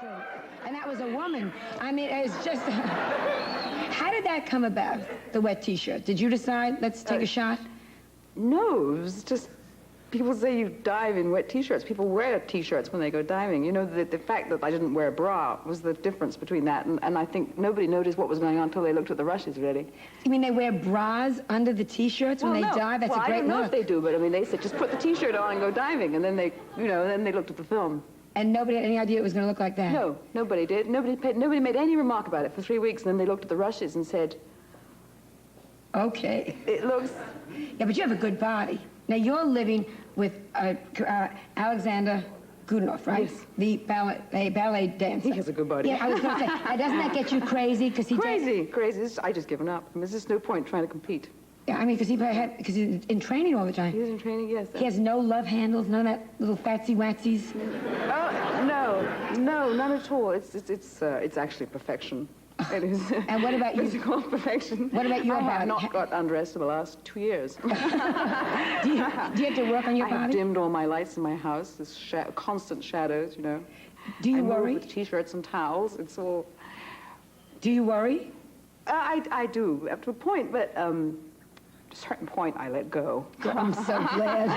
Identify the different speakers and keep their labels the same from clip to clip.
Speaker 1: Exactly. And that was a woman. I mean, it was just... How did that come about, the wet T-shirt? Did you decide, let's take a shot?
Speaker 2: No, it was just... People say you dive in wet T-shirts. People wear T-shirts when they go diving. You know, the fact that I didn't wear a bra was the difference between that. And I think nobody noticed what was going on until they looked at the rushes, really.
Speaker 1: You mean they wear bras under the T-shirts when they dive? That's a great look.
Speaker 2: I don't know if they do, but I mean, they said, just put the T-shirt on and go diving. And then they, then they looked at the film.
Speaker 1: And nobody had any idea it was going to look like that?
Speaker 2: No, nobody did. Nobody made any remark about it for 3 weeks. And then they looked at the rushes and said...
Speaker 1: Okay.
Speaker 2: It looks...
Speaker 1: Yeah, but you have a good body. Now, you're living with Alexander Goodenough, right?
Speaker 2: Yes.
Speaker 1: The ballet dancer.
Speaker 2: He has a good body.
Speaker 1: Yeah, I was going to say, doesn't that get you crazy? Cause he
Speaker 2: crazy. I just given up. I mean, there's just no point trying to compete.
Speaker 1: Yeah, I mean, because he's in training all the time.
Speaker 2: He's in training, yes.
Speaker 1: He has no love handles, none of that little fatsy-watsies?
Speaker 2: Oh, no, none at all. It's actually perfection. It is.
Speaker 1: And what about you?
Speaker 2: Physical perfection.
Speaker 1: What about your body?
Speaker 2: I have not got undressed for the last 2 years.
Speaker 1: do you have to work on your body?
Speaker 2: I have dimmed all my lights in my house. There's constant shadows, you know.
Speaker 1: Do you worry?
Speaker 2: With T-shirts and towels. It's all...
Speaker 1: Do you worry?
Speaker 2: I do, up to a point, but at a certain point I let go.
Speaker 1: Oh, I'm so glad.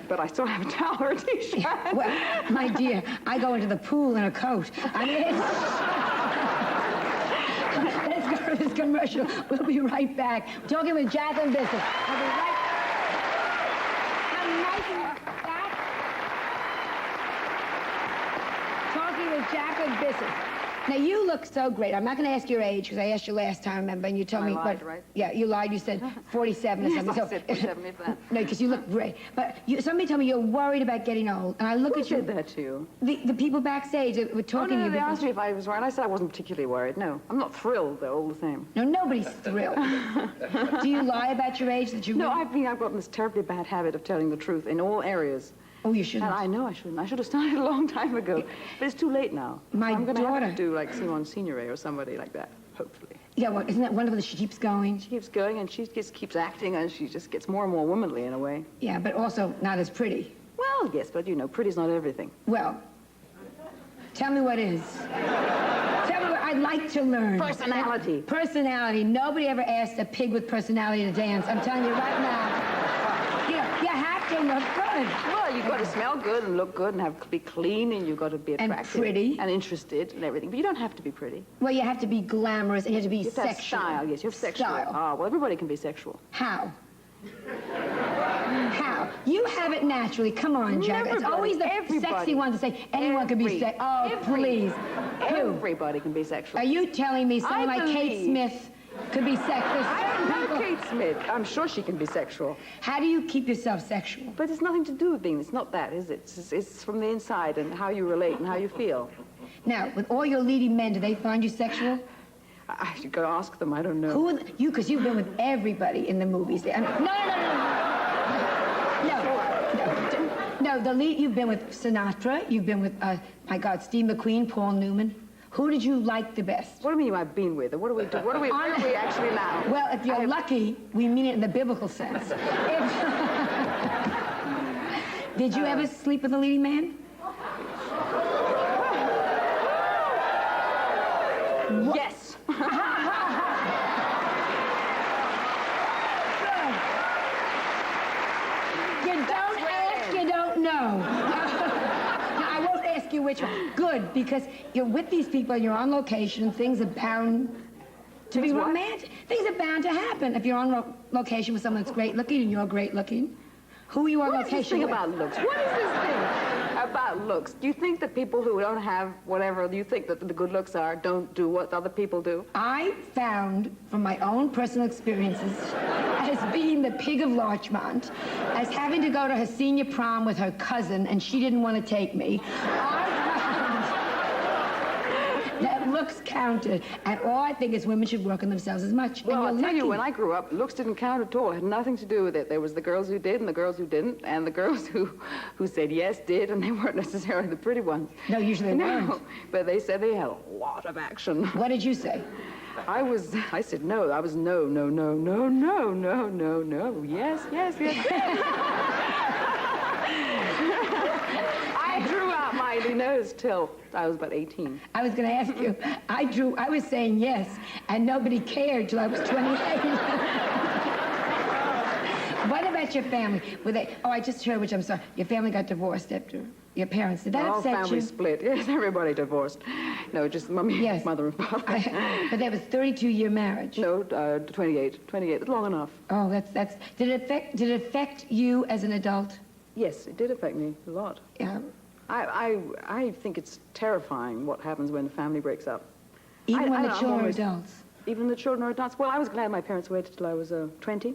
Speaker 2: But I still have a towel or a T-shirt.
Speaker 1: Yeah, well, my dear, I go into the pool in a coat. I mean, let's go to this commercial. We'll be right back. We're talking with Jacqueline Bisset. I'll be right back. How nice is that? Talking with Jacqueline Bisset. Now, you look so great. I'm not going to ask your age, because I asked you last time, remember, and you told me...
Speaker 2: I lied, right?
Speaker 1: Yeah, you lied. You said 47 or something.
Speaker 2: Yes, I said 47, if that.
Speaker 1: No, because you look great. But somebody told me you're worried about getting old. And I look at you...
Speaker 2: Who said that to you?
Speaker 1: The people backstage that were talking to you.
Speaker 2: They asked me if I was worried. I said I wasn't particularly worried. No, I'm not thrilled, though, all the same.
Speaker 1: No, nobody's thrilled. Do you lie about your age that you...
Speaker 2: No, I've got this terribly bad habit of telling the truth in all areas.
Speaker 1: Oh, you shouldn't.
Speaker 2: And I know I shouldn't. I should have started a long time ago. But it's too late now.
Speaker 1: I'm
Speaker 2: going to have to do like Simone Signoret or somebody like that, hopefully.
Speaker 1: Yeah, well, isn't that wonderful that she keeps going?
Speaker 2: She keeps going, and she just keeps acting, and she just gets more and more womanly in a way.
Speaker 1: Yeah, but also not as pretty.
Speaker 2: Well, yes, but pretty's not everything.
Speaker 1: Well, tell me what is. Tell me what I'd like to learn.
Speaker 2: Personality.
Speaker 1: Personality. Nobody ever asked a pig with personality to dance. I'm telling you right now. You have to look good.
Speaker 2: Well, you've got to smell good and look good and be clean, and you've got to be attractive.
Speaker 1: And pretty.
Speaker 2: And interested and everything. But you don't have to be pretty.
Speaker 1: Well, you have to be glamorous and you have to be sexual.
Speaker 2: Have style, yes. You have sexual.
Speaker 1: Style.
Speaker 2: Ah, well, everybody can be sexual.
Speaker 1: How? How? You have it naturally. Come on, Jack. It's always the sexy ones to say anyone can be sexy. Oh, please.
Speaker 2: Everybody can be sexual.
Speaker 1: Are you telling me someone like Kate Smith could be sexual?
Speaker 2: I don't know Kate Smith. I'm sure she can be sexual.
Speaker 1: How do you keep yourself sexual?
Speaker 2: But it's nothing to do with being. It's not that, is it? It's from the inside and how you relate and how you feel.
Speaker 1: Now, with all your leading men, do they find you sexual?
Speaker 2: I should go ask them. I don't know.
Speaker 1: Who are you? Because you've been with everybody in the movies. No. No, you've been with Sinatra. You've been with, my God, Steve McQueen, Paul Newman. Who did you like the best?
Speaker 2: What do you mean I've been with? What do we do? Where are we actually now?
Speaker 1: Well, if you're lucky, we mean it in the biblical sense. Did you ever sleep with a leading man?
Speaker 2: Yes.
Speaker 1: You don't ask, you don't know. Now, I won't ask you which one. Good, because you're with these people and you're on location and things are bound to be romantic. Things are bound to happen if you're on location with someone that's great looking and you're great looking. Who are you on location with?
Speaker 2: What is this thing about looks? What is this thing about looks? Do you think that people who don't have whatever you think that the good looks are don't do what other people do?
Speaker 1: I found from my own personal experiences as being the pig of Larchmont, as having to go to her senior prom with her cousin and she didn't want to take me, that looks counted, and all I think is women should work on themselves as much.
Speaker 2: Well, I'll tell you, when I grew up, looks didn't count at all. It had nothing to do with it. There was the girls who did and the girls who didn't, and the girls who said yes did, and they weren't necessarily the pretty ones.
Speaker 1: No, usually they weren't.
Speaker 2: No, but they said they had a lot of action.
Speaker 1: What did you say?
Speaker 2: I said no. I was no, yes. I drew out my nose till I was about 18.
Speaker 1: I was going to ask you. I was saying yes, and nobody cared till I was 28. What about your family? Were they? Oh, I just heard, which I'm sorry. Your family got divorced after your parents. Did that upset you?
Speaker 2: All families split. Yes, everybody divorced. No, just mommy,
Speaker 1: yes.
Speaker 2: mother, and father.
Speaker 1: But that was 32-year marriage.
Speaker 2: No, 28. 28. Long enough.
Speaker 1: Oh, that's. Did it affect you as an adult?
Speaker 2: Yes, it did affect me a lot.
Speaker 1: Yeah.
Speaker 2: I think it's terrifying what happens when the family breaks up.
Speaker 1: Even when the children are adults.
Speaker 2: Even the children are adults. Well, I was glad my parents waited till I was 20.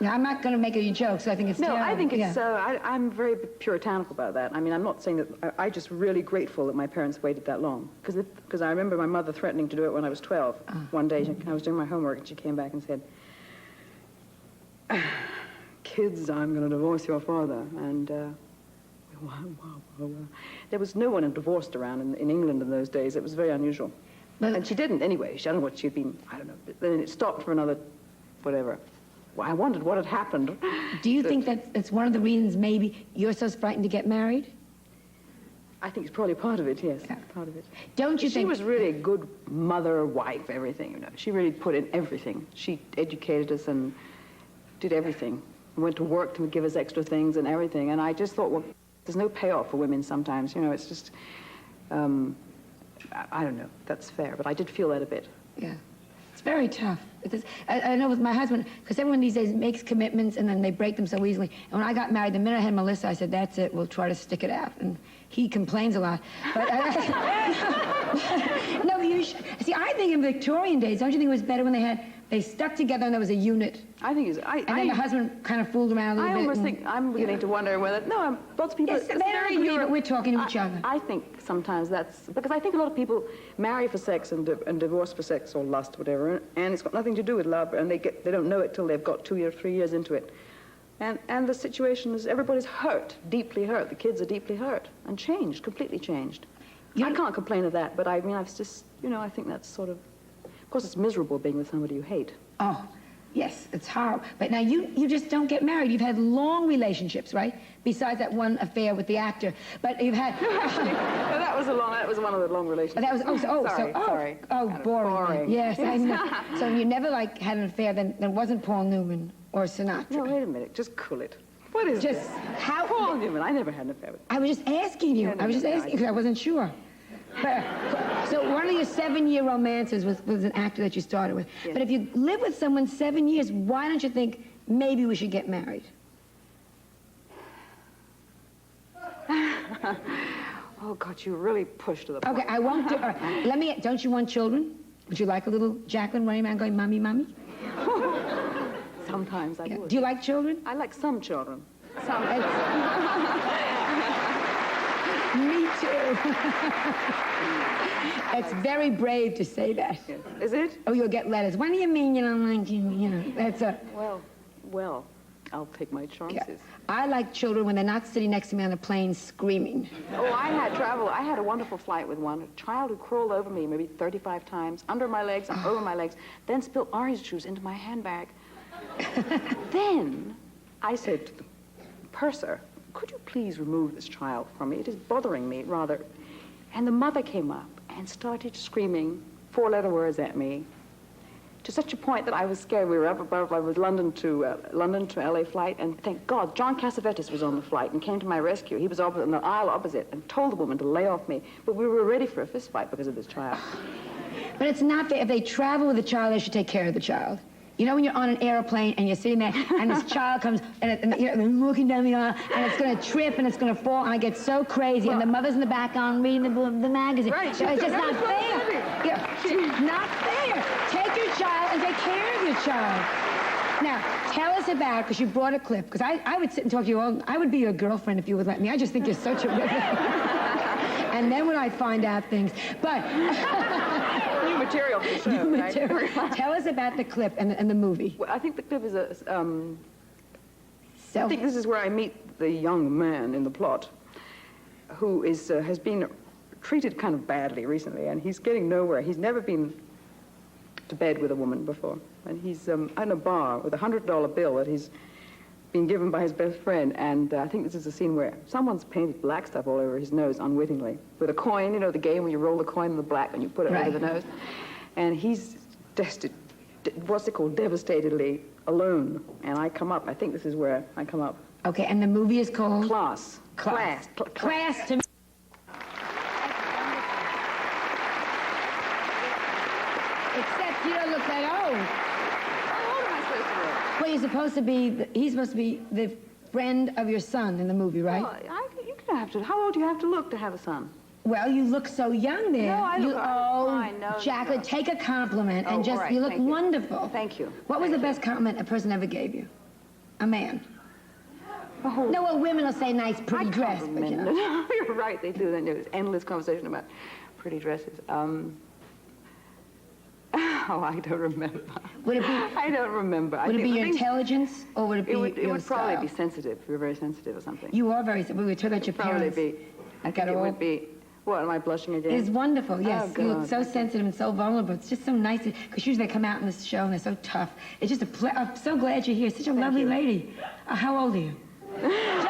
Speaker 1: Now, I'm not going to make any jokes. I think it's terrible.
Speaker 2: No, I think it's, I'm very puritanical about that. I mean, I'm not saying that, I'm just really grateful that my parents waited that long. Because I remember my mother threatening to do it when I was 12. One day, I was doing my homework, and she came back and said, kids, I'm going to divorce your father. And there was no one divorced around in England in those days. It was very unusual. And she didn't anyway. I don't know what she'd been, I don't know. But then it stopped for another, whatever. I wondered what had happened.
Speaker 1: Do you think that's one of the reasons maybe you're so frightened to get married?
Speaker 2: I think it's probably part of it, yes. Yeah. Part of it.
Speaker 1: Don't you think...
Speaker 2: She was really a good mother, wife, everything, you know. She really put in everything. She educated us and did everything. Went to work to give us extra things and everything. And I just thought, well, there's no payoff for women sometimes, you know. It's just, I don't know, that's fair. But I did feel that a bit.
Speaker 1: Yeah. It's very tough. I know with my husband, because everyone these days makes commitments and then they break them so easily. And when I got married, the minute I had Melissa, I said, that's it, we'll try to stick it out. And he complains a lot. But no, you should. See, I think in Victorian days, don't you think it was better when they stuck together and there was a unit?
Speaker 2: I think it's...
Speaker 1: And then the husband kind of fooled around a little bit.
Speaker 2: I almost think, I'm beginning to wonder whether... No, lots of people...
Speaker 1: Yes, they don't agree, but we're talking to each other.
Speaker 2: I think sometimes that's... Because I think a lot of people marry for sex and divorce for sex or lust, whatever, and it's got nothing to do with love, and they don't know it till they've got 2 or 3 years into it. And the situation is everybody's hurt, deeply hurt. The kids are deeply hurt and changed, completely changed. I can't complain of that, but I mean, I've just, you know, I think that's sort of course, it's miserable being with somebody you hate.
Speaker 1: Oh, yes, it's horrible. But now you just don't get married. You've had long relationships, right? Besides that one affair with the actor. But you've had...
Speaker 2: No, that was one of the long relationships.
Speaker 1: That was, sorry. Oh, boring. Yes, I know. So you never, like, had an affair that wasn't Paul Newman or Sinatra?
Speaker 2: No, wait a minute. Just cool it. What is
Speaker 1: just
Speaker 2: this?
Speaker 1: How...
Speaker 2: Paul Newman. I never had an affair with him.
Speaker 1: I was just asking you. I was just asking because I wasn't sure. But, so one of your 7-year romances was an actor that you started with. Yes. But if you live with someone 7 years, why don't you think maybe we should get married?
Speaker 2: Oh, God, you really pushed to the point.
Speaker 1: Okay, I won't do... All right, don't you want children? Would you like a little Jacqueline running around going, Mommy, Mommy?
Speaker 2: Sometimes I would.
Speaker 1: Do you like children?
Speaker 2: I like some children. Some.
Speaker 1: Me too. It's very brave to say that.
Speaker 2: Yes. Is it?
Speaker 1: Oh, you'll get letters. What do you mean you don't like him? You know, that's a...
Speaker 2: Well, I'll take my chances.
Speaker 1: Yeah. I like children when they're not sitting next to me on a plane screaming.
Speaker 2: Oh, I had a wonderful flight with one. A child who crawled over me maybe 35 times, under my legs and over my legs, then spilled orange juice into my handbag. Then I said to the purser, could you please remove this child from me? It is bothering me, rather. And the mother came up and started screaming 4-letter words at me, to such a point that I was scared. We were up above, I was London to LA flight, and thank God, John Cassavetes was on the flight and came to my rescue. He was in the aisle opposite and told the woman to lay off me. But we were ready for a fist fight because of this child.
Speaker 1: But it's not fair. If they travel with a child, they should take care of the child. You know when you're on an airplane and you're sitting there and this child comes and you're walking down the aisle and it's going to trip and it's going to fall and I get so crazy and the mother's in the background reading the magazine.
Speaker 2: Right.
Speaker 1: It's just not fair. Not fair. Take your child and take care of your child. Now, tell us about, because you brought a clip, because I would sit and talk to you all, I would be your girlfriend if you would let me. I just think you're so terrific. And then when I find out things, but...
Speaker 2: New material for the show,
Speaker 1: New
Speaker 2: right?
Speaker 1: material. Tell us about the clip and the movie.
Speaker 2: Well, I think the clip is I think this is where I meet the young man in the plot who has been treated kind of badly recently, and he's getting nowhere. He's never been to bed with a woman before, and he's in a bar with a $100 bill that he's being given by his best friend, and I think this is a scene where someone's painted black stuff all over his nose unwittingly with a coin. You know the game where you roll the coin in the black and you put it over the nose, and he's what's it called, devastatedly alone. And I come up. I think this is where I come up.
Speaker 1: Okay, and the movie is called
Speaker 2: Class.
Speaker 1: Class to me. Except you don't look that old.
Speaker 2: How old am I supposed to look?
Speaker 1: Well, you're supposed to be, he's supposed to be the friend of your son in the movie, right?
Speaker 2: Well, you don't have to. How old do you have to look to have a son?
Speaker 1: Well, you look so young there.
Speaker 2: No, I look fine. No,
Speaker 1: Jacqueline, take a compliment and just,
Speaker 2: right.
Speaker 1: you look wonderful.
Speaker 2: Thank you.
Speaker 1: What was the best compliment a person ever gave you? A man.
Speaker 2: Oh.
Speaker 1: No, well, women will say nice, pretty dress. But, you know.
Speaker 2: No, you're right, they do. Then there's endless conversation about pretty dresses. Oh, I don't remember.
Speaker 1: Would it be?
Speaker 2: I don't remember.
Speaker 1: Would it be your intelligence, or would it be
Speaker 2: It
Speaker 1: your
Speaker 2: would probably
Speaker 1: style?
Speaker 2: be sensitive. You're very sensitive or something.
Speaker 1: You are very. We were talking about your
Speaker 2: Probably
Speaker 1: parents.
Speaker 2: be.
Speaker 1: I got
Speaker 2: It
Speaker 1: all.
Speaker 2: would be. What, am I blushing again?
Speaker 1: It's wonderful, yes.
Speaker 2: Oh,
Speaker 1: You look
Speaker 2: God.
Speaker 1: so sensitive and so vulnerable. It's just so nice, because usually they come out in this show and they're so tough. It's just a I'm so glad you're here. Such a lovely lady. How old are you? Just